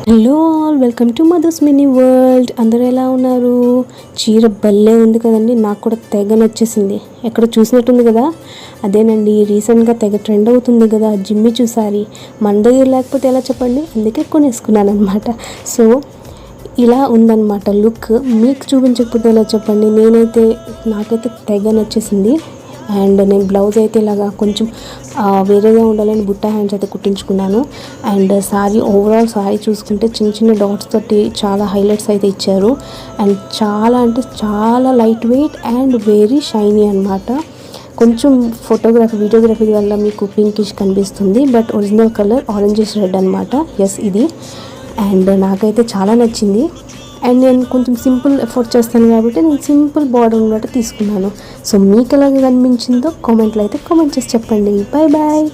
Hello all, welcome to Madhu's mini world. అందరూ ఎలా ఉన్నారు? చీర భలే ఉంది కదండి. నాకు కూడా తెగ నచ్చేసింది. ఎక్కడ చూసినట్టుంది కదా, అదేనండి. రీసెంట్గా తెగ ట్రెండ్ అవుతుంది కదా జిమ్మి చూసారి. మన దగ్గర లేకపోతే ఎలా చెప్పండి, అందుకే కొనేసుకున్నాను అనమాట. సో ఇలా ఉందన్నమాట లుక్. మీకు చూపించకపోతే ఎలా చెప్పండి. నాకైతే తెగ నచ్చేసింది. అండ్ నేను బ్లౌజ్ అయితే ఇలాగా కొంచెం వేరేగా ఉండాలని బుట్టా హ్యాండ్స్ అయితే కుట్టించుకున్నాను. అండ్ ఓవరాల్ సారీ చూసుకుంటే చిన్న చిన్న డాట్స్ తోటి చాలా హైలైట్స్ అయితే ఇచ్చారు. అండ్ చాలా అంటే చాలా light weight and very shiny అనమాట. కొంచెం వీడియోగ్రఫీ వల్ల మీకు పింకిష్ కనిపిస్తుంది, but original colour orangish red అనమాట. ఎస్ ఇది. అండ్ నాకైతే చాలా నచ్చింది. అండ్ నేను కొంచెం సింపుల్ ఎఫర్ట్ చేస్తాను కాబట్టి నేను సింపుల్ బార్డర్ ఉన్నట్టు తీసుకున్నాను. సో మీకు ఎలాగ కనిపించిందో కామెంట్లో అయితే కామెంట్ చేసి చెప్పండి. Bye bye.